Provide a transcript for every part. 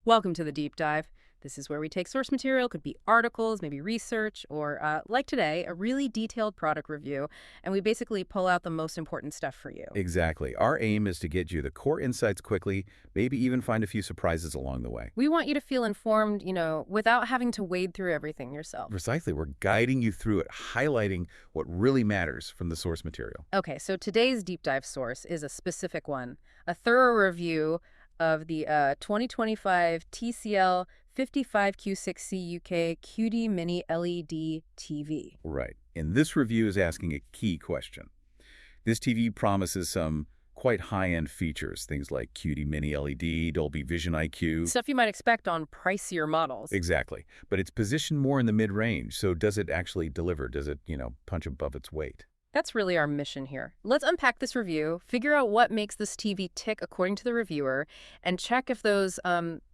Welcome to the deep dive. This is where we take source material, could be articles, maybe research, or like today, a really detailed product review, and we basically pull out the most important stuff for you. Exactly. Our aim is to get you the core insights quickly, maybe even find a few surprises along the way. We want you to feel informed, without having to wade through everything yourself. Precisely. We're guiding you through it, highlighting what really matters from the source material. Okay, so today's deep dive source is a specific one, a thorough review of the 2025 TCL 55Q6C UK QD Mini LED TV. Right. And this review is asking a key question. This TV promises some quite high-end features, things like QD Mini LED, Dolby Vision IQ. Stuff you might expect on pricier models. Exactly. But it's positioned more in the mid-range, so does it actually deliver? Does it, punch above its weight? That's really our mission here. Let's unpack this review, figure out what makes this TV tick according to the reviewer, and check if those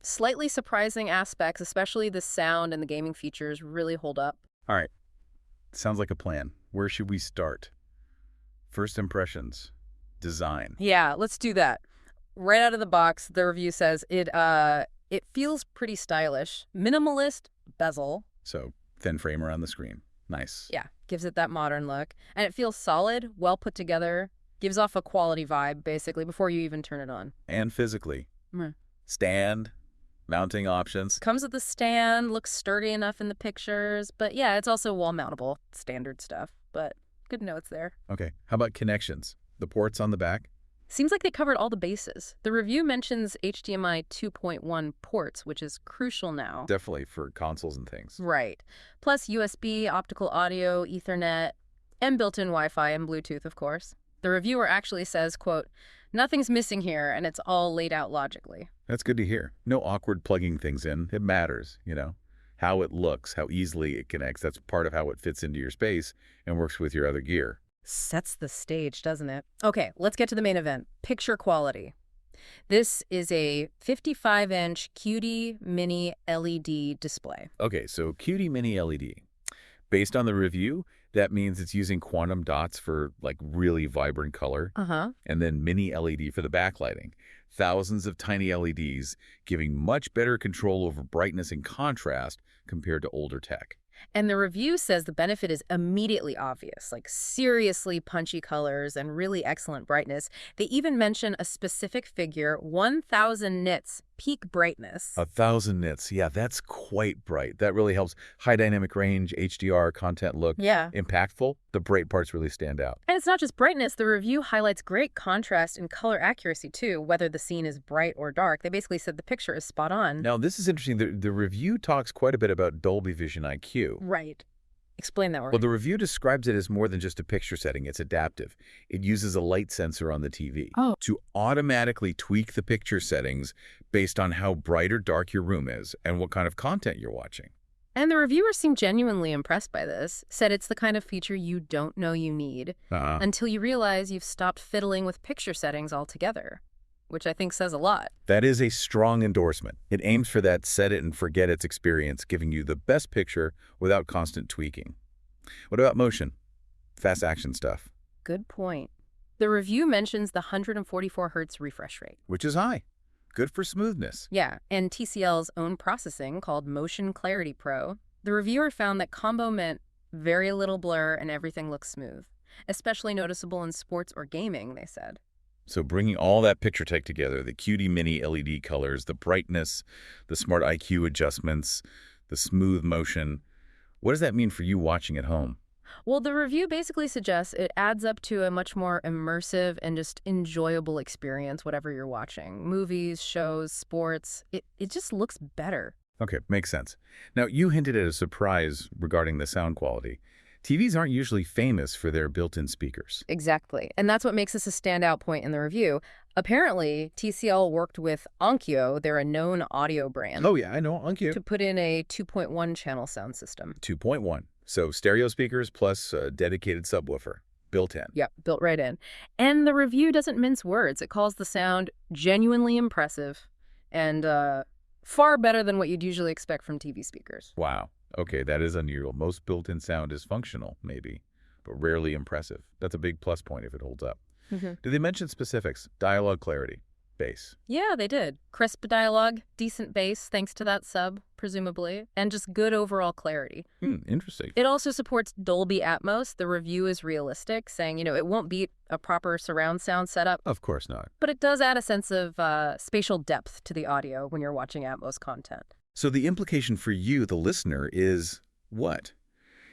slightly surprising aspects, especially the sound and the gaming features, really hold up. All right. Sounds like a plan. Where should we start? First impressions. Design. Yeah, let's do that. Right out of the box, the review says it feels pretty stylish. Minimalist bezel. So, thin frame around the screen. Nice. Yeah, gives it that modern look. And it feels solid, well put together, gives off a quality vibe, basically, before you even turn it on. And physically. Mm. Stand, mounting options. Comes with a stand, looks sturdy enough in the pictures, but yeah, it's also wall mountable. Standard stuff, but good to know it's there. Okay, how about connections? The ports on the back? Seems like they covered all the bases. The review mentions HDMI 2.1 ports, which is crucial now. Definitely for consoles and things. Right. Plus USB, optical audio, Ethernet, and built-in Wi-Fi and Bluetooth, of course. The reviewer actually says, quote, "Nothing's missing here, and it's all laid out logically." That's good to hear. No awkward plugging things in. It matters, how it looks, how easily it connects. That's part of how it fits into your space and works with your other gear. Sets the stage, doesn't it? Okay, let's get to the main event. Picture quality. This is a 55-inch QD Mini LED display. Okay, so QD Mini LED. Based on the review, that means it's using quantum dots for really vibrant color. And then Mini LED for the backlighting. Thousands of tiny LEDs giving much better control over brightness and contrast compared to older tech. And the review says the benefit is immediately obvious, like seriously punchy colors and really excellent brightness. They even mention a specific figure, 1,000 nits, peak brightness. 1,000 nits. Yeah, that's quite bright. That really helps. High dynamic range, HDR, content look. Yeah. Impactful. The bright parts really stand out. And it's not just brightness. The review highlights great contrast and color accuracy, too, whether the scene is bright or dark. They basically said the picture is spot on. Now, this is interesting. The review talks quite a bit about Dolby Vision IQ. Right. Explain that word. Well, the review describes it as more than just a picture setting. It's adaptive. It uses a light sensor on the TV to automatically tweak the picture settings based on how bright or dark your room is and what kind of content you're watching. And the reviewers seemed genuinely impressed by this, said it's the kind of feature you don't know you need until you realize you've stopped fiddling with picture settings altogether, which I think says a lot. That is a strong endorsement. It aims for that set it and forget it's experience, giving you the best picture without constant tweaking. What about motion? Fast action stuff. Good point. The review mentions the 144 Hz refresh rate. Which is high. Good for smoothness. Yeah, and TCL's own processing called Motion Clarity Pro. The reviewer found that combo meant very little blur and everything looks smooth. Especially noticeable in sports or gaming, they said. So bringing all that picture tech together, the QD Mini LED colors, the brightness, the smart IQ adjustments, the smooth motion, what does that mean for you watching at home? Well, the review basically suggests it adds up to a much more immersive and just enjoyable experience, whatever you're watching. Movies, shows, sports, it just looks better. Okay, makes sense. Now, you hinted at a surprise regarding the sound quality. TVs aren't usually famous for their built-in speakers. Exactly. And that's what makes this a standout point in the review. Apparently, TCL worked with Onkyo, they're a known audio brand. Oh yeah, I know, Onkyo. To put in a 2.1 channel sound system. 2.1. So stereo speakers plus a dedicated subwoofer. Built in. Yep, built right in. And the review doesn't mince words. It calls the sound genuinely impressive and far better than what you'd usually expect from TV speakers. Wow. Okay, that is unusual. Most built-in sound is functional, maybe, but rarely impressive. That's a big plus point if it holds up. Do they mention specifics? Dialogue clarity. bass. Yeah, they did. Crisp dialogue, decent bass thanks to that sub, presumably, and just good overall clarity. Interesting. It also supports Dolby Atmos. The review is realistic, saying, it won't beat a proper surround sound setup. Of course not. But it does add a sense of spatial depth to the audio when you're watching Atmos content. So the implication for you, the listener, is what?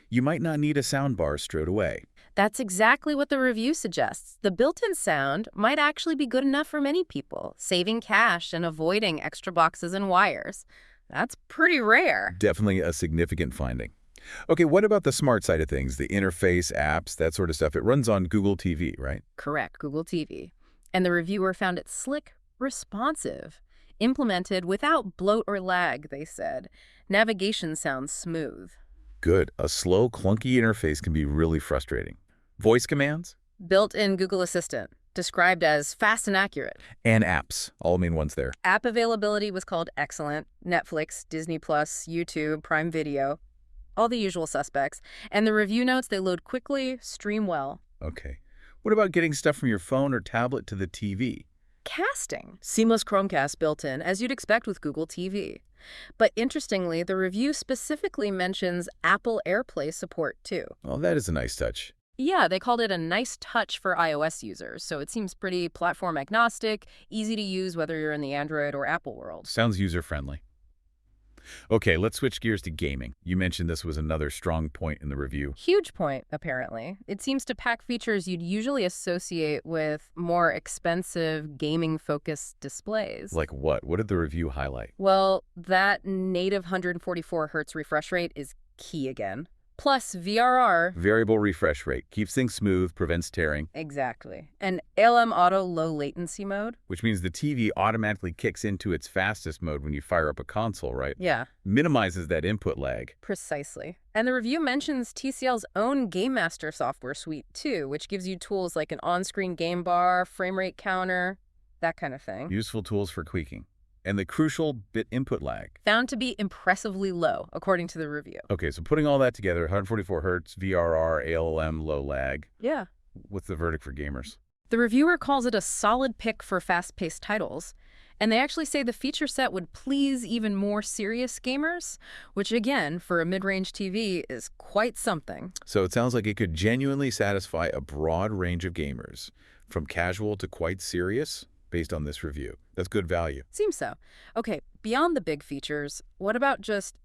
You might not need a soundbar straight away. That's exactly what the review suggests. The built-in sound might actually be good enough for many people, saving cash and avoiding extra boxes and wires. That's pretty rare. Definitely a significant finding. Okay, what about the smart side of things? The interface, apps, that sort of stuff. It runs on Google TV, right? Correct, Google TV. And the reviewer found it slick, responsive, implemented without bloat or lag, they said. Navigation sounds smooth. Good. A slow, clunky interface can be really frustrating. Voice commands? Built-in Google Assistant, described as fast and accurate. And apps, all main ones there. App availability was called excellent. Netflix, Disney+, YouTube, Prime Video, all the usual suspects. And the review notes, they load quickly, stream well. Okay. What about getting stuff from your phone or tablet to the TV? Casting. Seamless Chromecast built in, as you'd expect with Google TV. But interestingly, the review specifically mentions Apple AirPlay support too. Oh, that is a nice touch. Yeah, they called it a nice touch for iOS users, so it seems pretty platform agnostic, easy to use whether you're in the Android or Apple world. Sounds user-friendly. Okay, let's switch gears to gaming. You mentioned this was another strong point in the review. Huge point, apparently. It seems to pack features you'd usually associate with more expensive gaming-focused displays. Like what? What did the review highlight? Well, that native 144 Hz refresh rate is key again. Plus VRR. Variable refresh rate. Keeps things smooth, prevents tearing. Exactly. And ALM Auto low latency mode. Which means the TV automatically kicks into its fastest mode when you fire up a console, right? Yeah. Minimizes that input lag. Precisely. And the review mentions TCL's own Game Master software suite, too, which gives you tools like an on-screen game bar, frame rate counter, that kind of thing. Useful tools for tweaking. And the crucial bit input lag. Found to be impressively low, according to the review. Okay, so putting all that together, 144 Hz, VRR, ALM, low lag. Yeah. What's the verdict for gamers? The reviewer calls it a solid pick for fast-paced titles, and they actually say the feature set would please even more serious gamers, which again, for a mid-range TV, is quite something. So it sounds like it could genuinely satisfy a broad range of gamers, from casual to quite serious, based on this review. That's good value. Seems so. Okay, beyond the big features, what about just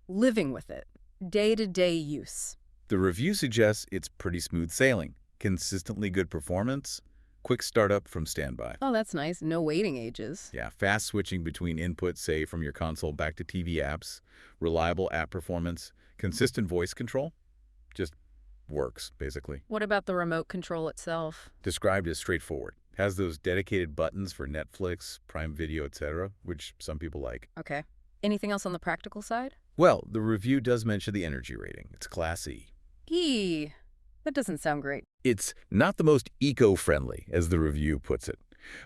living with it? Day-to-day use. The review suggests it's pretty smooth sailing, consistently good performance, quick startup from standby. Oh, that's nice. No waiting ages. Yeah, fast switching between inputs, say, from your console back to TV apps, reliable app performance, consistent voice control. Just works, basically. What about the remote control itself? Described as straightforward. Has those dedicated buttons for Netflix, Prime Video, etc., which some people like. Okay. Anything else on the practical side? Well, the review does mention the energy rating. It's Class E. That doesn't sound great. It's not the most eco-friendly, as the review puts it.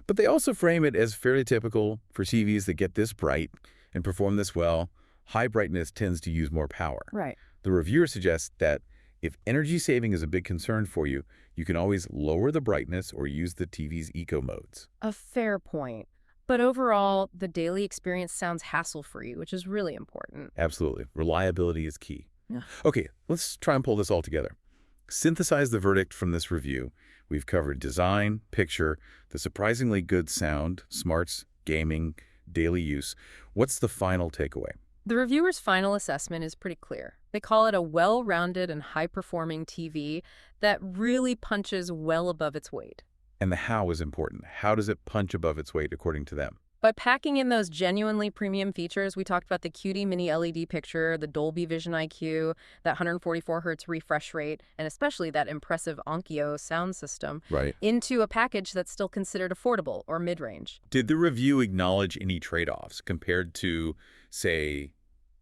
But they also frame it as fairly typical for TVs that get this bright and perform this well. High brightness tends to use more power. Right. The reviewer suggests that if energy saving is a big concern for you, you can always lower the brightness or use the TV's eco modes. A fair point. But overall, the daily experience sounds hassle-free, which is really important. Absolutely. Reliability is key. Yeah. Okay, let's try and pull this all together. Synthesize the verdict from this review. We've covered design, picture, the surprisingly good sound, smarts, gaming, daily use. What's the final takeaway? The reviewer's final assessment is pretty clear. They call it a well-rounded and high-performing TV that really punches well above its weight. And the how is important. How does it punch above its weight according to them? By packing in those genuinely premium features, we talked about the QD mini LED picture, the Dolby Vision IQ, that 144 Hz refresh rate, and especially that impressive Onkyo sound system, right, into a package that's still considered affordable or mid-range. Did the review acknowledge any trade-offs compared to, say,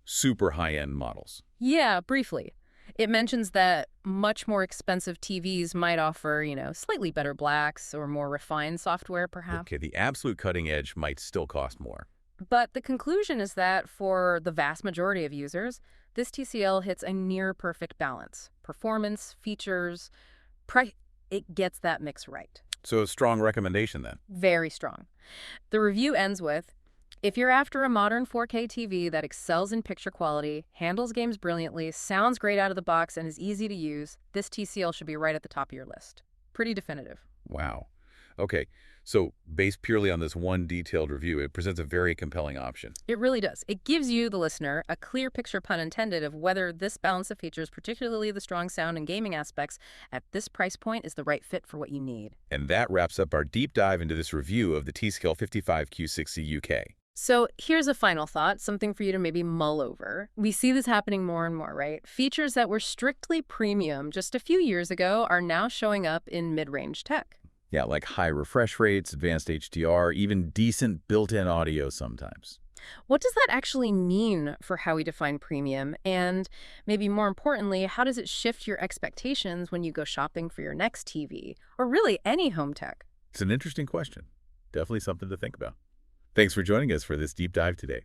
super high-end models? Yeah, briefly. It mentions that much more expensive TVs might offer, slightly better blacks or more refined software, perhaps. Okay, the absolute cutting edge might still cost more. But the conclusion is that for the vast majority of users, this TCL hits a near-perfect balance. Performance, features, price, it gets that mix right. So a strong recommendation then. Very strong. The review ends with, if you're after a modern 4K TV that excels in picture quality, handles games brilliantly, sounds great out of the box, and is easy to use, this TCL should be right at the top of your list. Pretty definitive. Wow. Okay, so based purely on this one detailed review, it presents a very compelling option. It really does. It gives you, the listener, a clear picture, pun intended, of whether this balance of features, particularly the strong sound and gaming aspects, at this price point is the right fit for what you need. And that wraps up our deep dive into this review of the TCL 55Q6C UK. So here's a final thought, something for you to maybe mull over. We see this happening more and more, right? Features that were strictly premium just a few years ago are now showing up in mid-range tech. Yeah, like high refresh rates, advanced HDR, even decent built-in audio sometimes. What does that actually mean for how we define premium? And maybe more importantly, how does it shift your expectations when you go shopping for your next TV, or really any home tech? It's an interesting question. Definitely something to think about. Thanks for joining us for this deep dive today.